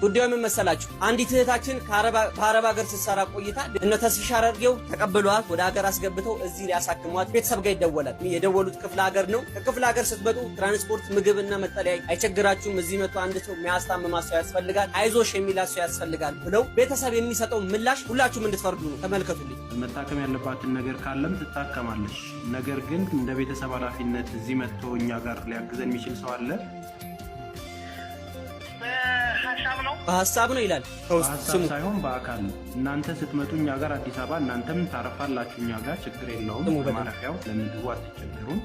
ጉዳዩ ምን መሰላችሁ? አንዲት እህታችን በአረብ ሀገር ስትሰራ ቆይታ እነ ተስፍሻ አረርጌው ተቀብሏት ወደ ሀገር አስገብተው እዚህ ሊያሳክሟት ቤተሰብ ጋር ይደወላል። የደወሉት ክፍለ ሀገር ነው። ከክፍለ ሀገር ስትመጡ ትራንስፖርት፣ ምግብና መጠለያ አይቸግራችሁም፣ እዚህ መጥቶ አንድ ሰው የሚያስታምማት ሰው ያስፈልጋል፣ አይዞሽ የሚላት ሰው ያስፈልጋል ብለው ቤተሰብ የሚሰጠው ምላሽ ሁላችሁም እንድትፈርዱ ነው። ተመልከቱልኝ። መታከም ያለባትን ነገር ካለም ትታከማለች። ነገር ግን እንደ ቤተሰብ ኃላፊነት እዚህ መጥቶ እኛ ጋር ሊያግዘን የሚችል ሰው አለ? በሀሳብ ነው ይላል። በሀሳብ ሳይሆን በአካል እናንተ ስትመጡ እኛ ጋር አዲስ አበባ እናንተም ታረፋላችሁ እኛ ጋር ችግር የለውም። በማረፊያው ለምግቡ አትቸገሩም።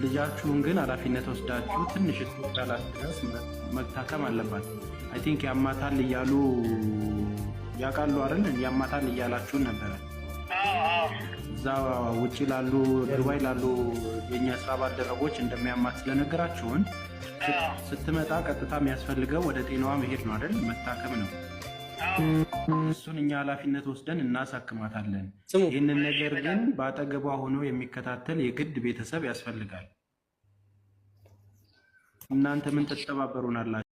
ልጃችሁን ግን ኃላፊነት ወስዳችሁ ትንሽ እስኪሻላት ድረስ መታከም አለባት። አይ ቲንክ ያማታል እያሉ ያውቃሉ አይደል? ያማታል እያላችሁን ነበረ። እዛ ውጭ ላሉ ዱባይ ላሉ የእኛ ስራ ባልደረቦች እንደሚያማት ስለነገራችሁን ስትመጣ ቀጥታ የሚያስፈልገው ወደ ጤናዋ መሄድ ነው አይደል? መታከም ነው። እሱን እኛ ኃላፊነት ወስደን እናሳክማታለን። ይህንን ነገር ግን በአጠገቧ ሆኖ የሚከታተል የግድ ቤተሰብ ያስፈልጋል። እናንተ ምን ትተባበሩናላችሁ?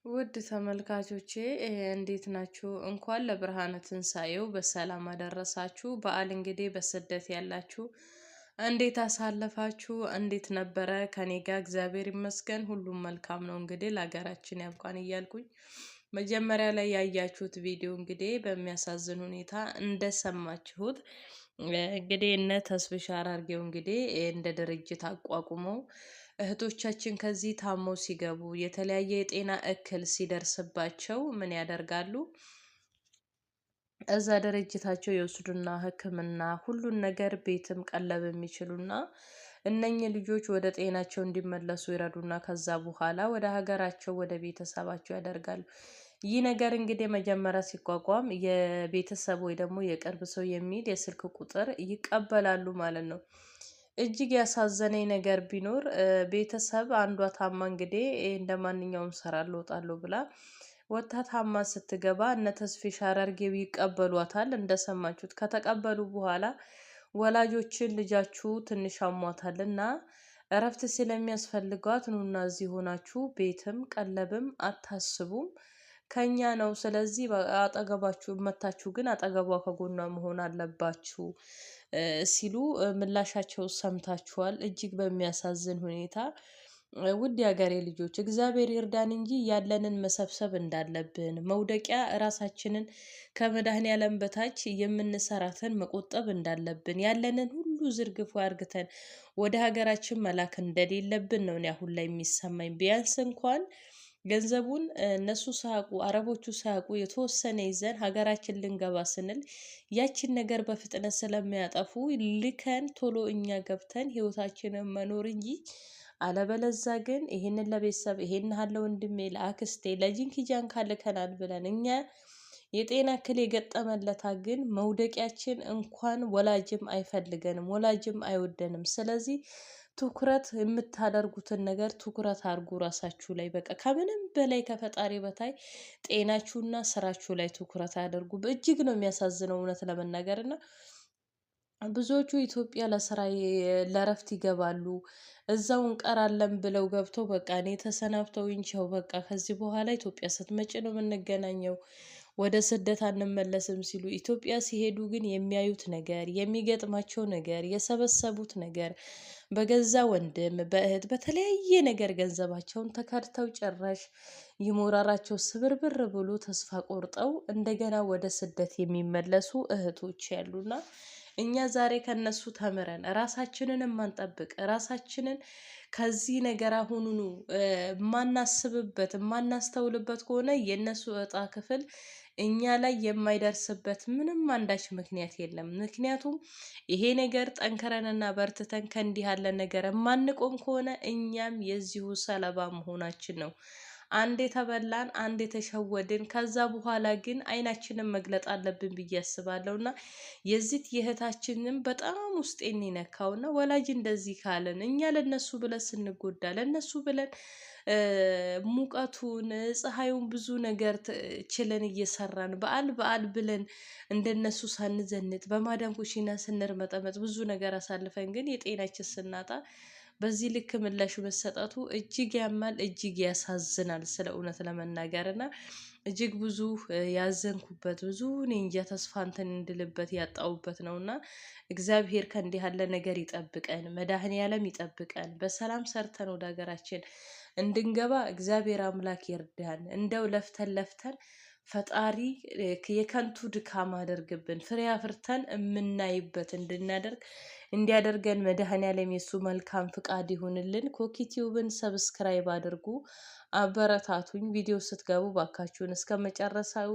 ውድ ተመልካቾቼ እንዴት ናችሁ? እንኳን ለብርሃነ ትንሣኤው በሰላም አደረሳችሁ። በዓል እንግዲህ በስደት ያላችሁ እንዴት አሳለፋችሁ? እንዴት ነበረ? ከኔ ጋር እግዚአብሔር ይመስገን ሁሉም መልካም ነው። እንግዲህ ለሀገራችን ያብቃን እያልኩኝ መጀመሪያ ላይ ያያችሁት ቪዲዮ እንግዲህ በሚያሳዝን ሁኔታ እንደሰማችሁት እንግዲህ እነ ተስፍሻ አራርጌው እንግዲህ እንደ ድርጅት አቋቁመው እህቶቻችን ከዚህ ታመው ሲገቡ የተለያየ የጤና እክል ሲደርስባቸው ምን ያደርጋሉ? እዛ ድርጅታቸው የወስዱና ሕክምና ሁሉን ነገር ቤትም ቀለብ የሚችሉና እነኚህ ልጆች ወደ ጤናቸው እንዲመለሱ ይረዱና ከዛ በኋላ ወደ ሀገራቸው ወደ ቤተሰባቸው ያደርጋሉ። ይህ ነገር እንግዲህ መጀመሪያ ሲቋቋም የቤተሰብ ወይ ደግሞ የቅርብ ሰው የሚል የስልክ ቁጥር ይቀበላሉ ማለት ነው። እጅግ ያሳዘነኝ ነገር ቢኖር ቤተሰብ አንዷ ታማ እንግዲህ እንደ ማንኛውም ሰራለሁ ወጣለሁ ብላ ወታ ታማ ስትገባ እነ ተስፍሻ አራርጌው ይቀበሏታል። እንደሰማችሁት ከተቀበሉ በኋላ ወላጆችን ልጃችሁ ትንሽ አሟታልና እረፍት ስለሚያስፈልጓት ኑና እዚህ ሆናችሁ ቤትም ቀለብም አታስቡም ከኛ ነው። ስለዚህ አጠገባችሁ መታችሁ ግን አጠገቧ ከጎኗ መሆን አለባችሁ ሲሉ ምላሻቸው ሰምታችኋል። እጅግ በሚያሳዝን ሁኔታ ውድ የሀገሬ ልጆች እግዚአብሔር ይርዳን እንጂ ያለንን መሰብሰብ እንዳለብን መውደቂያ ራሳችንን ከመድኃኔዓለም በታች የምንሰራትን መቆጠብ እንዳለብን ያለንን ሁሉ ዝርግፉ አርግተን ወደ ሀገራችን መላክ እንደሌለብን ነው አሁን ላይ የሚሰማኝ። ቢያንስ እንኳን ገንዘቡን እነሱ ሳያውቁ አረቦቹ ሳያውቁ የተወሰነ ይዘን ሀገራችን ልንገባ ስንል ያችን ነገር በፍጥነት ስለሚያጠፉ ልከን ቶሎ እኛ ገብተን ህይወታችንን መኖር እንጂ አለበለዛ ግን ይሄንን ለቤተሰብ ይሄን ያህል ወንድሜ ለአክስቴ ለጂንኪጃን ካልከናል ብለን እኛ የጤና እክል የገጠመለታ ግን መውደቂያችን እንኳን ወላጅም አይፈልገንም፣ ወላጅም አይወደንም። ስለዚህ ትኩረት የምታደርጉትን ነገር ትኩረት አድርጉ ራሳችሁ ላይ። በቃ ከምንም በላይ ከፈጣሪ በታይ ጤናችሁና ስራችሁ ላይ ትኩረት አድርጉ። እጅግ ነው የሚያሳዝነው እውነት ለመናገርና ብዙዎቹ ኢትዮጵያ ለስራ ለረፍት ይገባሉ። እዛው እንቀራለን ብለው ገብተው በቃ እኔ ተሰናብተው እንቻው በቃ ከዚህ በኋላ ኢትዮጵያ ስትመጪ ነው የምንገናኘው ወደ ስደት አንመለስም ሲሉ ኢትዮጵያ ሲሄዱ ግን የሚያዩት ነገር የሚገጥማቸው ነገር የሰበሰቡት ነገር በገዛ ወንድም በእህት በተለያየ ነገር ገንዘባቸውን ተከድተው ጭራሽ ይሞራራቸው ስብርብር ብሎ ተስፋ ቆርጠው እንደገና ወደ ስደት የሚመለሱ እህቶች ያሉና እኛ ዛሬ ከነሱ ተምረን ራሳችንን ማንጠብቅ ራሳችንን ከዚህ ነገር አሁኑኑ ማናስብበት ማናስተውልበት ከሆነ የነሱ እጣ ክፍል እኛ ላይ የማይደርስበት ምንም አንዳች ምክንያት የለም። ምክንያቱም ይሄ ነገር ጠንከረንና በርትተን ከእንዲህ ያለ ነገር ማንቆም ከሆነ እኛም የዚሁ ሰለባ መሆናችን ነው። አንዴ ተበላን፣ አንዴ ተሸወድን። ከዛ በኋላ ግን አይናችንን መግለጥ አለብን ብዬ አስባለሁና የዚት የእህታችንን በጣም ውስጤን ይነካውና ወላጅ እንደዚህ ካለን እኛ ለነሱ ብለን ስንጎዳ ለነሱ ብለን ሙቀቱን ፀሐዩን ብዙ ነገር ችለን እየሰራን በዓል ብለን እንደነሱ ሳንዘንጥ በማዳም ኩሽና ስንርመጠመጥ ብዙ ነገር አሳልፈን ግን የጤናችን ስናጣ በዚህ ልክ ምላሽ መሰጠቱ እጅግ ያማል፣ እጅግ ያሳዝናል። ስለ እውነት ለመናገርና እጅግ ብዙ ያዘንኩበት ብዙ እኔ እንጃ ተስፋ እንትን እንድልበት ያጣውበት ነውና እግዚአብሔር ከእንዲህ ያለ ነገር ይጠብቀን፣ መድኃኔዓለም ይጠብቀን። በሰላም ሰርተን ወደ ሀገራችን እንድንገባ እግዚአብሔር አምላክ ይርዳን። እንደው ለፍተን ለፍተን ፈጣሪ የከንቱ ድካም አደርግብን ፍሬ አፍርተን የምናይበት እንድናደርግ እንዲያደርገን መድኃኔዓለም የሱ መልካም ፍቃድ ይሁንልን። ኮኪቲዩብን ሰብስክራይብ አድርጉ፣ አበረታቱኝ። ቪዲዮ ስትገቡ ባካችሁን እስከ መጨረሻው